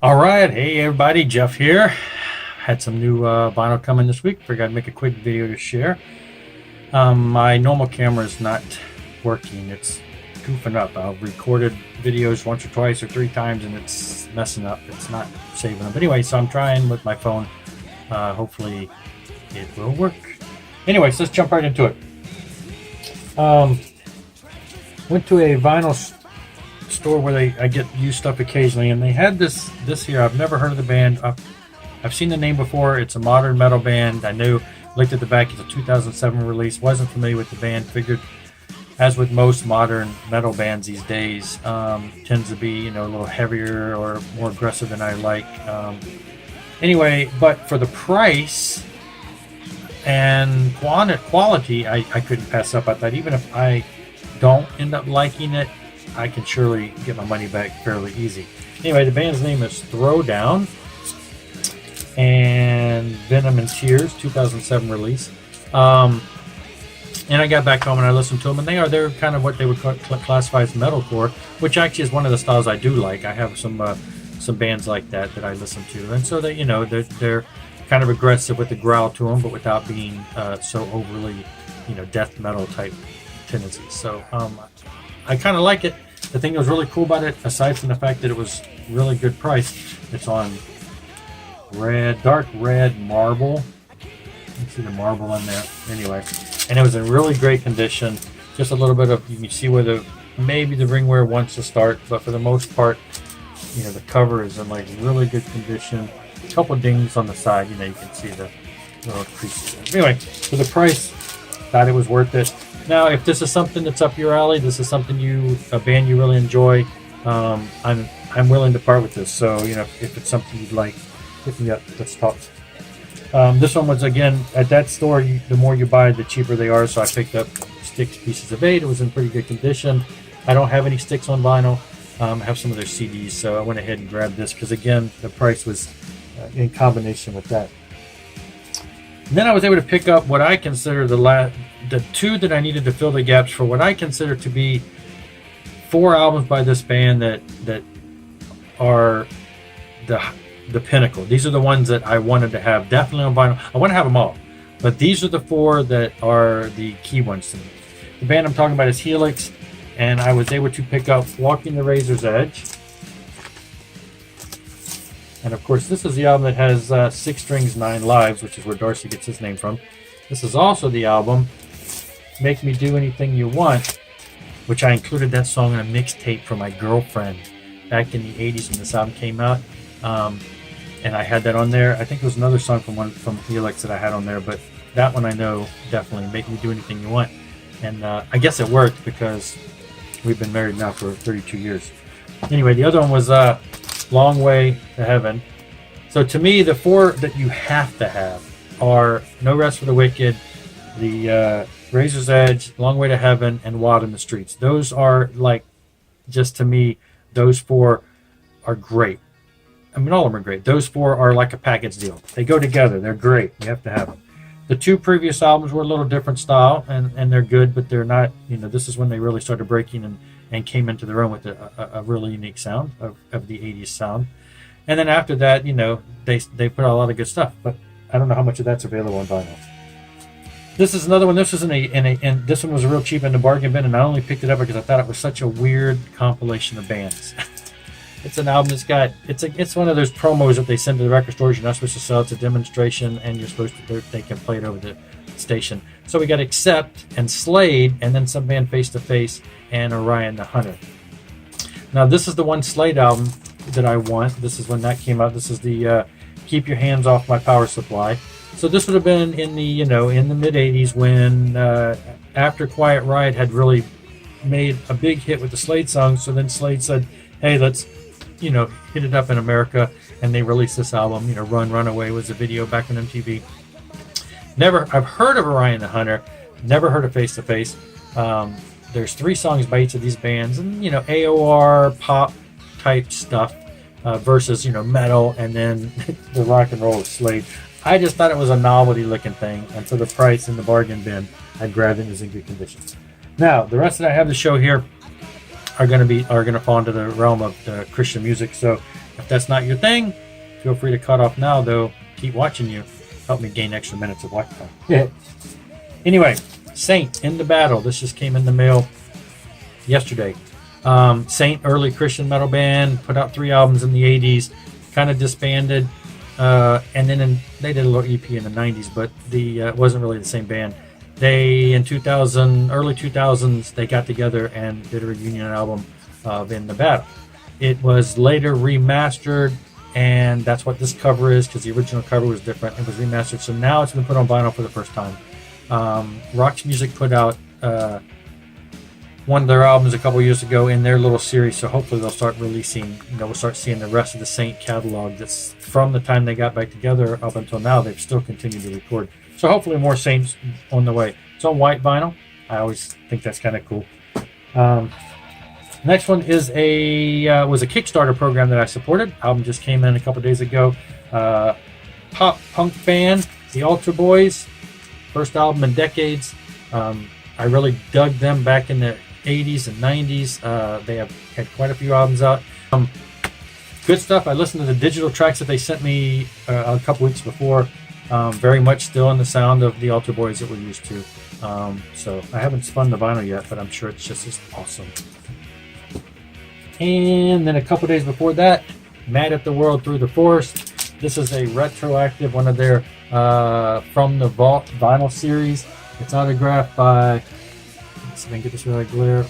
All right, hey everybody, Jeff here. Had some new vinyl coming this week. Figured I'd make a quick video to share. My normal camera is not working. It's goofing up. I've recorded videos once or twice or three times and it's messing up. It's not saving them. But anyway, so I'm trying with my phone. Hopefully it will work. Anyways, let's jump right into it. Went to a vinyl store where I get used stuff occasionally, and they had this here. I've never heard of the band. I've seen the name before. It's a modern metal band. I knew, looked at the back, it's a 2007 release. Wasn't familiar with the band. Figured, as with most modern metal bands these days, tends to be a little heavier or more aggressive than I like. Anyway, but for the price and quality, I couldn't pass up. I thought even if I don't end up liking it, I can surely get my money back fairly easy. Anyway, the band's name is Throwdown, and Venom and Tears, 2007 release. And I got back home and I listened to them, and they're kind of what they would classify as metalcore, which actually is one of the styles I do like. I have some bands like that I listen to, and so they're kind of aggressive with the growl to them, but without being so overly death metal type tendencies. So I kind of like it. The thing that was really cool about it, aside from the fact that it was really good price, it's on dark red marble. You can see the marble in there. Anyway, and it was in really great condition. Just a little bit of, you can see where maybe the ring wear wants to start, but for the most part, the cover is in like really good condition. A couple dings on the side, you can see the little creases. Anyway, for the price, thought it was worth it. Now, if this is something that's up your alley, this is something a band you really enjoy, I'm willing to part with this. So, if it's something you'd like, hit me up. Let's talk. This one was, again, at that store, the more you buy, the cheaper they are. So I picked up sticks, pieces of 8. It was in pretty good condition. I don't have any sticks on vinyl. I have some of their CDs, so I went ahead and grabbed this because, again, the price was in combination with that. And then I was able to pick up what I consider the two that I needed to fill the gaps for what I consider to be 4 albums by this band that are the pinnacle. These are the ones that I wanted to have definitely on vinyl. I want to have them all, but these are the 4 that are the key ones to me. The band I'm talking about is Helix, and I was able to pick up Walking the Razor's Edge. And of course, this is the album that has 6 Strings, 9 Lives, which is where Darcy gets his name from. This is also the album Make Me Do Anything You Want, which I included that song in a mixtape for my girlfriend back in the 80s when this album came out. And I had that on there. I think there was another song from Helix that I had on there, but that one I know definitely, Make Me Do Anything You Want. And I guess it worked because we've been married now for 32 years. Anyway, the other one was Long Way to Heaven. So to me, the 4 that you have to have are No Rest for the Wicked, the Razor's Edge, Long Way to Heaven, and Wild in the Streets. Those are just to me, those 4 are great. I mean, all of them are great. Those 4 are like a package deal. They go together. They're great. You have to have them. The 2 previous albums were a little different style, and they're good, but they're not, this is when they really started breaking and came into their own with a really unique sound of the 80s sound. And then after that, they put out a lot of good stuff, but I don't know how much of that's available on vinyl. This is another one. This was and this one was real cheap in the bargain bin, and I only picked it up because I thought it was such a weird compilation of bands. It's an album that's got, it's one of those promos that they send to the record stores. You're not supposed to sell. It's a demonstration, and you're supposed to, they can play it over the station. So we got Accept and Slade, and then some band Face to Face and Orion the Hunter. Now this is the one Slade album that I want. This is when that came out. This is the Keep Your Hands Off My Power Supply. So this would have been in the in the mid '80s when after Quiet Riot had really made a big hit with the Slade songs. So then Slade said, "Hey, let's hit it up in America," and they released this album. Run Runaway was a video back on MTV. I've heard of Orion the Hunter, never heard of Face to Face. There's 3 songs by each of these bands, and AOR pop type stuff versus metal, and then the rock and roll of Slade. I just thought it was a novelty looking thing, and for the price in the bargain bin, I grabbed it. It was in good condition. Now the rest that I have to show here, are gonna fall into the realm of Christian music. So if that's not your thing, feel free to cut off now. Though, keep watching you. Help me gain extra minutes of watch time. Yeah. Anyway, Saint in the Battle. This just came in the mail yesterday. Saint, early Christian metal band, put out 3 albums in the 80s, kind of disbanded, and then they did a little EP in the 90s, but it wasn't really the same band. They, in early 2000s, they got together and did a reunion album of In the Battle. It was later remastered, and that's what this cover is, because the original cover was different. It was remastered, so now it's been put on vinyl for the first time. Rox Music put out one of their albums a couple years ago in their little series, so hopefully they'll start releasing, we'll start seeing the rest of the Saint catalog that's from the time they got back together up until now. They've still continued to record, so hopefully more Saints on the way. It's on white vinyl. I always think that's kind of cool. Next one is was a Kickstarter program that I supported. Album just came in a couple days ago. Pop punk band, the Altar Boys, first album in decades. I really dug them back in the 80s and 90s. They have had quite a few albums out. Good stuff. I listened to the digital tracks that they sent me a couple weeks before. Very much still in the sound of the Altar Boys that we're used to. So I haven't spun the vinyl yet, but I'm sure it's just as awesome. And then a couple days before that, Mad at the World Through the Forest. This is a retroactive, one of their From the Vault vinyl series. It's autographed by, let's see if I can get this right, Glare,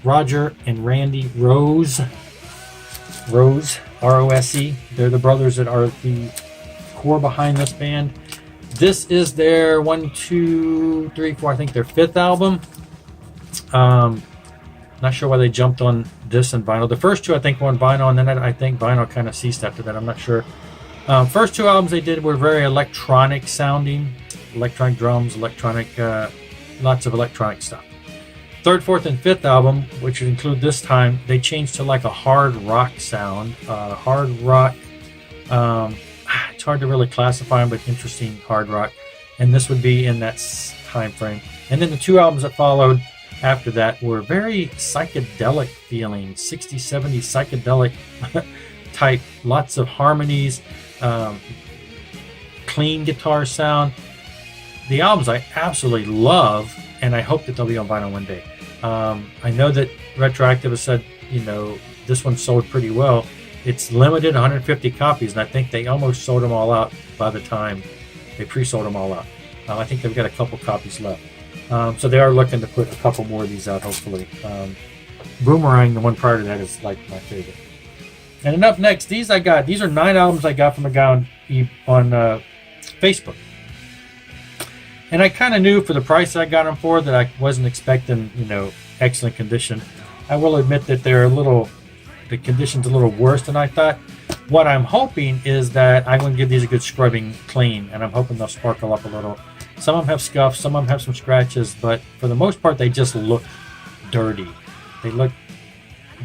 Roger and Randy Rose. Rose, R-O-S-E. They're the brothers that are the core behind this band. This is their 1, 2, 3, 4, I think their 5th album. Not sure why they jumped on this and vinyl. The first 2 I think were on vinyl, and then I think vinyl kind of ceased after that. I'm not sure. First 2 albums they did were very electronic sounding. Electronic drums, lots of electronic stuff. 3rd, 4th, and 5th album, which would include this time, they changed to like a hard rock sound. Hard rock, it's hard to really classify them, but interesting hard rock. And this would be in that time frame. And then the 2 albums that followed after that were very psychedelic feeling, 60s, 70s psychedelic type, lots of harmonies, clean guitar sound. The albums I absolutely love, and I hope that they'll be on vinyl one day. I know that Retroactive has said, this one sold pretty well. It's limited 150 copies, and I think they almost sold them all out by the time they pre-sold them all out. I think they've got a couple copies left. So they are looking to put a couple more of these out, hopefully. Boomerang, the one prior to that, is like my favorite. And up next, these are 9 albums I got from a guy on Facebook. And I kind of knew for the price I got them for that I wasn't expecting, excellent condition. I will admit that the condition's a little worse than I thought. What I'm hoping is that I'm going to give these a good scrubbing clean, and I'm hoping they'll sparkle up a little. Some of them have scuffs, some of them have some scratches, but for the most part, they just look dirty. They look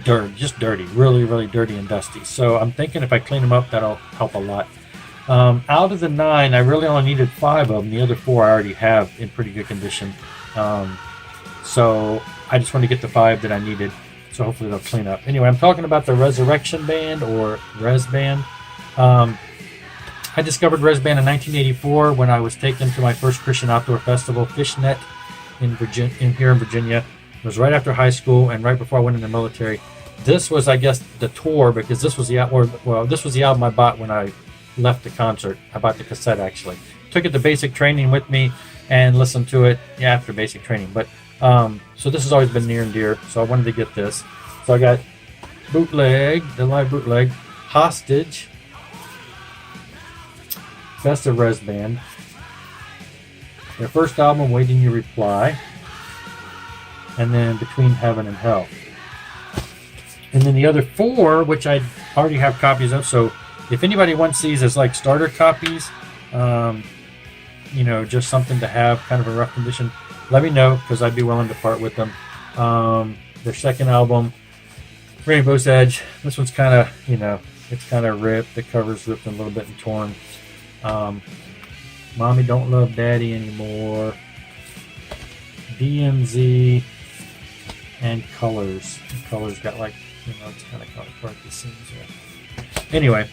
just dirty, really, really dirty and dusty. So I'm thinking if I clean them up, that'll help a lot. Out of the 9, I really only needed 5 of them. The other 4 I already have in pretty good condition. So I just want to get the 5 that I needed. So hopefully they'll clean up. Anyway, I'm talking about the Resurrection Band, or Res Band. I discovered Res Band in 1984 when I was taken to my first Christian outdoor festival, Fishnet, here in Virginia. It was right after high school and right before I went in the military. This was, I guess, the tour, because this was the album I bought when I left the concert. I bought the cassette, actually. Took it to basic training with me and listened to it after basic training. But so this has always been near and dear, so I wanted to get this. So I got bootleg, the live bootleg, Hostage, Best of Res Band, their first album, Waiting Your Reply, and then Between Heaven and Hell. And then the other 4, which I already have copies of, so if anybody wants these as like starter copies, just something to have, kind of a rough condition, let me know, because I'd be willing to part with them. Their second album, Rainbow's Edge, this one's kind of, it's kind of ripped. The cover's ripped a little bit and torn. Mommy Don't Love Daddy Anymore. DMZ. and colors. And colors got like, it's kind of hard to see. Anyway,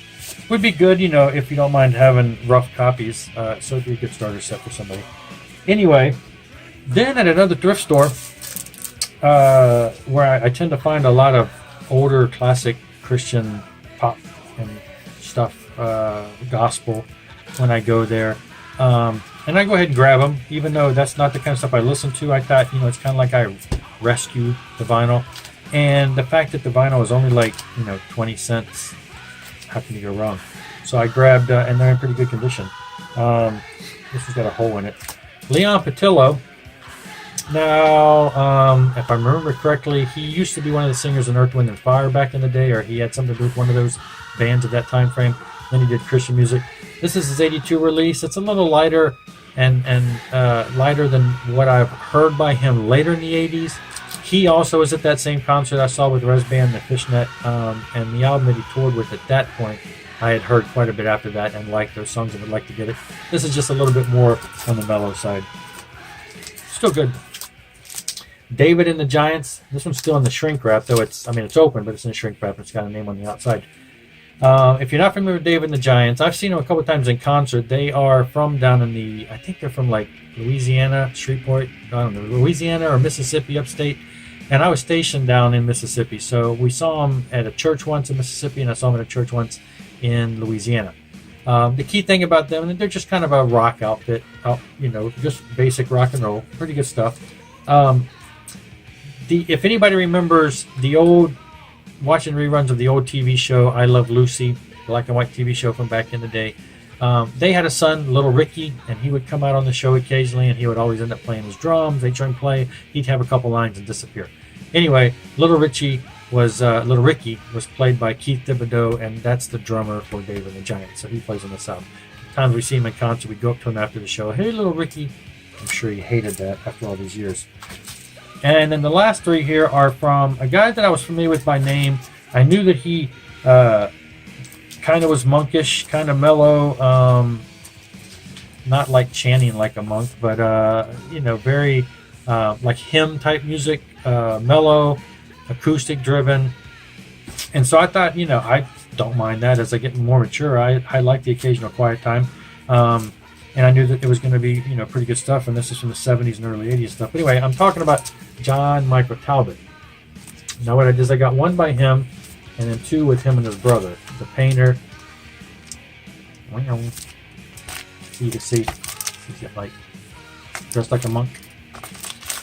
would be good, if you don't mind having rough copies. So it'd be a good starter set for somebody. Anyway, then at another thrift store, where I tend to find a lot of older classic Christian pop and stuff, gospel, when I go there. And I go ahead and grab them, even though that's not the kind of stuff I listen to. I thought, it's kind of like I rescue the vinyl. And the fact that the vinyl is only like, 20 cents, how can you go wrong? So I grabbed, and they're in pretty good condition. This has got a hole in it. Leon Patillo. Now, if I remember correctly, he used to be one of the singers in Earth, Wind & Fire back in the day, or he had something to do with one of those bands of that time frame. Then he did Christian music. This is his 82 release. It's a little lighter and lighter than what I've heard by him later in the 80s. He also was at that same concert I saw with Res Band, the Fishnet, and the album that he toured with at that point, I had heard quite a bit after that and liked those songs and would like to get it. This is just a little bit more on the mellow side. Still good. David and the Giants. This one's still in the shrink wrap, though it's open, but it's in the shrink wrap. It's got a name on the outside. If you're not familiar with David and the Giants, I've seen them a couple times in concert. They are from down in I think they're from like Louisiana, Shreveport, I don't know, Louisiana or Mississippi upstate. And I was stationed down in Mississippi. So we saw them at a church once in Mississippi, and I saw them at a church once in Louisiana. The key thing about them, and they're just kind of a rock outfit, just basic rock and roll, pretty good stuff. If anybody remembers the old, watching reruns of the old TV show I Love Lucy, black and white TV show from back in the day, they had a son, little Ricky, and he would come out on the show occasionally, and he would always end up playing his drums. They'd try and play, he'd have a couple lines and disappear. Anyway, little Ricky was played by Keith Thibodeau, and that's the drummer for David and the Giants, so he plays on the sound. Times we see him in concert, we go up to him after the show, "Hey, little Ricky." I'm sure he hated that after all these years. And then the last three here are from a guy that I was familiar with by name. I knew that he kind of was monkish, kind of mellow, not like chanting like a monk, but very like hymn type music, mellow, acoustic driven. And so I thought, I don't mind that. As I get more mature, I like the occasional quiet time. And I knew that it was going to be, pretty good stuff. And this is from the 70s and early 80s stuff. But anyway, I'm talking about John Michael Talbot. Now what I did is I got one by him, and then two with him and his brother, the painter. You can see he's got like dressed like a monk,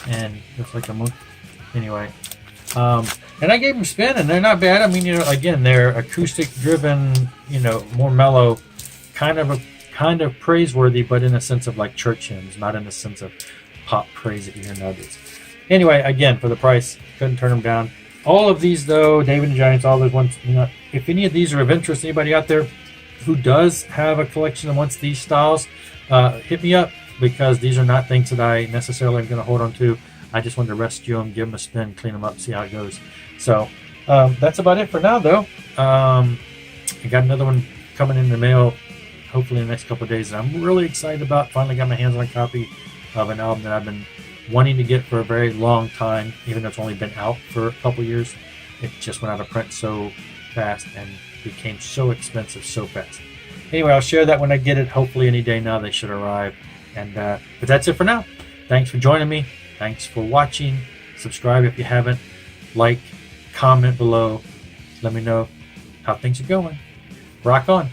and just like a monk. Anyway, and I gave them a spin, and they're not bad. I mean, again, they're acoustic driven, more mellow, kind of praiseworthy, but in a sense of like church hymns, not in the sense of pop praise that you hear nowadays. Anyway, again, for the price, couldn't turn them down. All of these, though, David and the Giants, all those ones, if any of these are of interest, anybody out there who does have a collection and wants these styles, hit me up, because these are not things that I necessarily am going to hold on to. I just wanted to rescue them, give them a spin, clean them up, see how it goes. So that's about it for now, though. I got another one coming in the mail, hopefully in the next couple of days, that I'm really excited about. Finally got my hands on a copy of an album that I've been wanting to get for a very long time, even though it's only been out for a couple years. It just went out of print so fast and became so expensive so fast. Anyway, I'll share that when I get it. Hopefully any day now they should arrive. And but that's it for now. Thanks for joining me. Thanks for watching. Subscribe if you haven't. Like, comment below. Let me know how things are going. Rock on.